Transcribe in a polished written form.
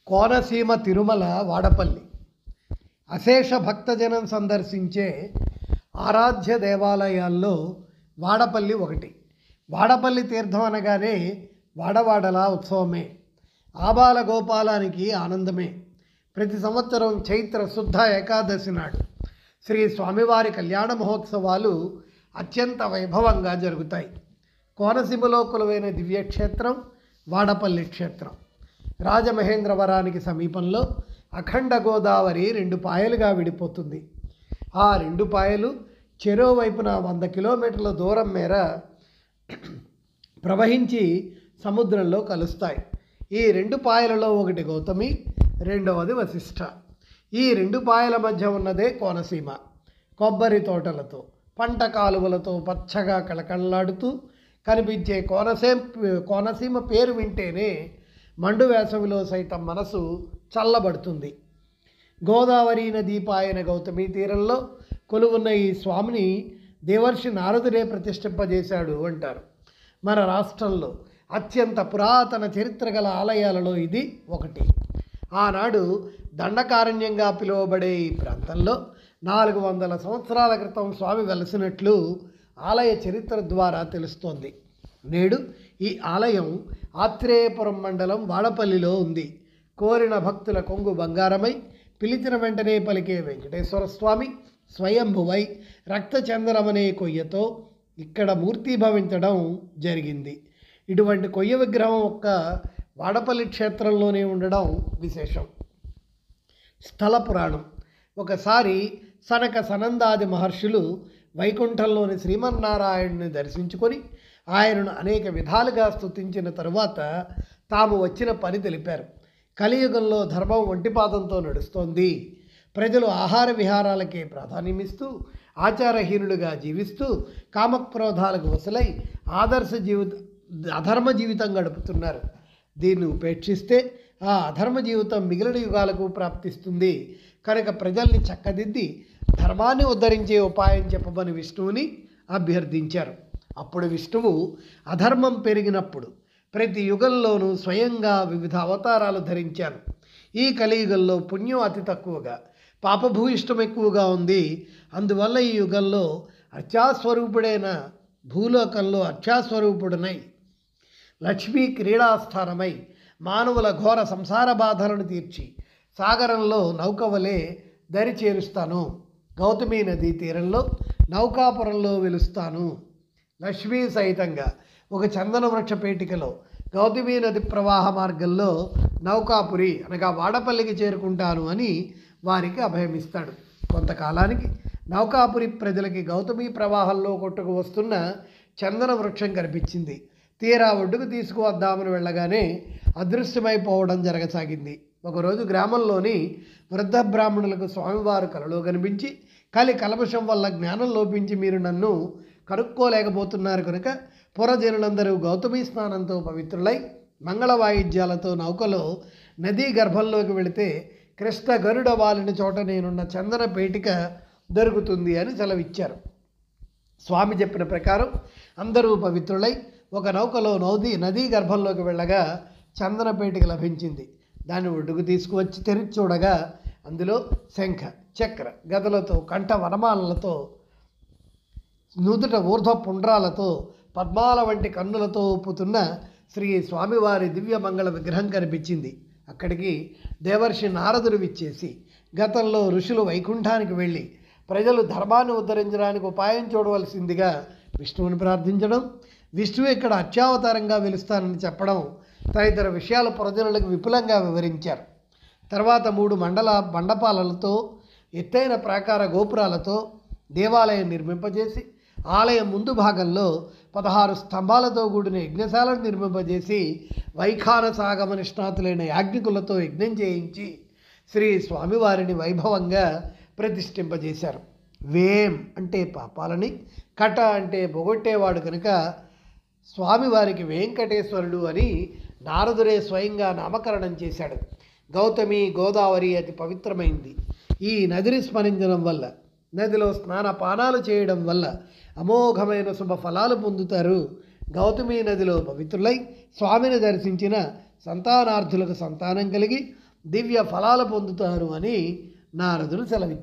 కోనసీమ తిరుమల వాడపల్లి అశేష భక్తజనం సందర్శించే ఆరాధ్య దేవాలయాల్లో వాడపల్లి ఒకటి. వాడపల్లి తీర్థం అనగానే వాడవాడల ఉత్సవమే, ఆబాల గోపాలానికి ఆనందమే. ప్రతి సంవత్సరం చైత్ర శుద్ధ ఏకాదశి నాడు శ్రీ స్వామివారి కళ్యాణ మహోత్సవాలు అత్యంత వైభవంగా జరుగుతాయి. కోనసీమలో కొలువైన దివ్యక్షేత్రం వాడపల్లి క్షేత్రం. రాజమహేంద్రవరానికి సమీపంలో అఖండ గోదావరి రెండు పాయలుగా విడిపోతుంది. ఆ రెండు పాయలు చెరో వైపున 100 కిలోమీటర్ల దూరం మేర ప్రవహించి సముద్రంలో కలుస్తాయి. ఈ రెండు పాయలలో ఒకటి గౌతమి, రెండవది వశిష్ఠ. ఈ రెండు పాయల మధ్య ఉన్నదే కోనసీమ. కొబ్బరి తోటలతో, పంట కాలువలతో పచ్చగా కళకళలాడుతూ కనిపించే కోనసీమ పేరు వింటేనే మండు వేసవిలో సైతం మనసు చల్లబడుతుంది. గోదావరి నదీ పాయన గౌతమి తీరంలో కొలువున్న ఈ స్వామిని దేవర్షి నారదుడే ప్రతిష్ఠింపజేశాడు అంటారు. మన రాష్ట్రంలో అత్యంత పురాతన చరిత్ర గల ఆలయాలలో ఇది ఒకటి. ఆనాడు దండకారణ్యంగా పిలువబడే ఈ ప్రాంతంలో 400 సంవత్సరాల క్రితం స్వామి వెలసినట్లు ఆలయ చరిత్ర ద్వారా తెలుస్తోంది. నేడు ఈ ఆలయం ఆత్రేయపురం మండలం వాడపల్లిలో ఉంది. కోరిన భక్తుల కొంగు బంగారమై, పిలిచిన వెంటనే పలికే వెంకటేశ్వర స్వామి స్వయంభువై రక్తచందనమనే కొయ్యతో ఇక్కడ మూర్తీభవించడం జరిగింది. ఇటువంటి కొయ్య విగ్రహం ఒక్క వాడపల్లి క్షేత్రంలోనే ఉండడం విశేషం. స్థల పురాణం. ఒకసారి సనక సనందాది మహర్షులు వైకుంఠంలోని శ్రీమన్నారాయణుని దర్శించుకొని ఆయనను అనేక విధాలుగా స్తుతించిన తరువాత తాము వచ్చిన పని తెలిపారు. కలియుగంలో ధర్మం ఒంటిపాదంతో నడుస్తోంది. ప్రజలు ఆహార విహారాలకే ప్రాధాన్యమిస్తూ ఆచారహీనులుగా జీవిస్తూ కామక్రోధాలకు వసలై అధర్మ జీవితం గడుపుతున్నారు. దీన్ని ఉపేక్షిస్తే ఆ అధర్మ జీవితం మిగిలిన యుగాలకు ప్రాప్తిస్తుంది. కనుక ప్రజల్ని చక్కదిద్ది ధర్మాన్ని ఉద్ధరించే ఉపాయం చెప్పమని విష్ణువుని అభ్యర్థించారు. అప్పుడు విష్ణువు అధర్మం పెరిగినప్పుడు ప్రతి యుగంలోనూ స్వయంగా వివిధ అవతారాలు ధరించాను. ఈ కలియుగంలో పుణ్యం అతి తక్కువగా, పాపభూయిష్టం ఎక్కువగా ఉంది. అందువల్ల ఈ యుగంలో అర్చాస్వరూపుడైన భూలోకంలో అర్చాస్వరూపుడునై లక్ష్మీ క్రీడాస్థానమై మానవుల ఘోర సంసార బాధలను తీర్చి సాగరంలో నౌకవలే దరి చేరుస్తాను. గౌతమి నదీ తీరంలో నౌకాపురంలో వెలుస్తాను. లక్ష్మీ సహితంగా ఒక చందన వృక్ష పేటికలో గౌతమి నది ప్రవాహ మార్గంలో నౌకాపురి అనగా వాడపల్లికి చేరుకుంటాను అని వారికి అభయమిస్తాడు. కొంతకాలానికి నౌకాపురి ప్రజలకి గౌతమి ప్రవాహంలో కొట్టుకు వస్తున్న చందన వృక్షం కనిపించింది. తీరా ఒడ్డుకు తీసుకువద్దామని వెళ్ళగానే అదృశ్యమైపోవడం జరగసాగింది. ఒకరోజు గ్రామంలోని వృద్ధ బ్రాహ్మణులకు స్వామివారు కలలో కనిపించి, కల్మషం వల్ల జ్ఞానం లోపించి మీరు నన్ను కనుక్కోలేకపోతున్నారు కనుక పురజనులందరూ గౌతమి స్నానంతో పవిత్రులై మంగళ వాయిద్యాలతో నౌకలో నదీ గర్భంలోకి వెళితే కృష్ణ గరుడ వాలిన చోట నేనున్న చందన పేటిక దొరుకుతుంది అని సెలవిచ్చారు. స్వామి చెప్పిన ప్రకారం అందరూ పవిత్రులై ఒక నౌకలో నదీ గర్భంలోకి వెళ్ళగా చందన పేటిక లభించింది. దాన్ని ఒడ్డుకు తీసుకువచ్చి తెరిచి చూడగా అందులో శంఖ, చక్ర, గదలతో, కంఠ వనమాలలతో, నుదుట ఊర్ధ్వ పుండ్రాలతో, పద్మాల వంటి కన్నులతో ఒప్పుతున్న శ్రీ స్వామివారి దివ్య మంగళ విగ్రహం కనిపించింది. అక్కడికి దేవర్షి నారదుడు విచ్చేసి గతంలో ఋషులు వైకుంఠానికి వెళ్ళి ప్రజలు ధర్మాన్ని ఉద్ధరించడానికి ఉపాయం చూడవలసిందిగా విష్ణువుని ప్రార్థించడం, విష్ణువు ఇక్కడ అత్యావతారంగా వెలుస్తానని చెప్పడం తదితర విషయాలు ప్రజలకు విపులంగా వివరించారు. తర్వాత 3 మండపాలతో ఎత్తైన ప్రాకార గోపురాలతో దేవాలయం నిర్మింపజేసి ఆలయం ముందు భాగంలో 16 స్తంభాలతో కూడిన యజ్ఞశాలను నిర్మింపజేసి వైఖానసాగమ నిష్ణాతులైన యాజ్ఞికులతో యజ్ఞం చేయించి శ్రీ స్వామివారిని వైభవంగా ప్రతిష్ఠింపజేశారు. వేం అంటే పాపాలని, కట అంటే పొగొట్టేవాడు కనుక స్వామివారికి వెంకటేశ్వరుడు అని నారదుడే స్వయంగా నామకరణం చేశాడు. గౌతమి గోదావరి అతి పవిత్రమైంది. ఈ నదిని స్మరించడం వల్ల, నదిలో స్నానపానాలు చేయడం వల్ల అమోఘమైన శుభ ఫలాలు పొందుతారు. గౌతమి నదిలో పవిత్రులై స్వామిని దర్శించిన సంతానార్థులకు సంతానం కలిగి దివ్య ఫలాలు పొందుతారు అని నారదుడు సెలవిచ్చారు.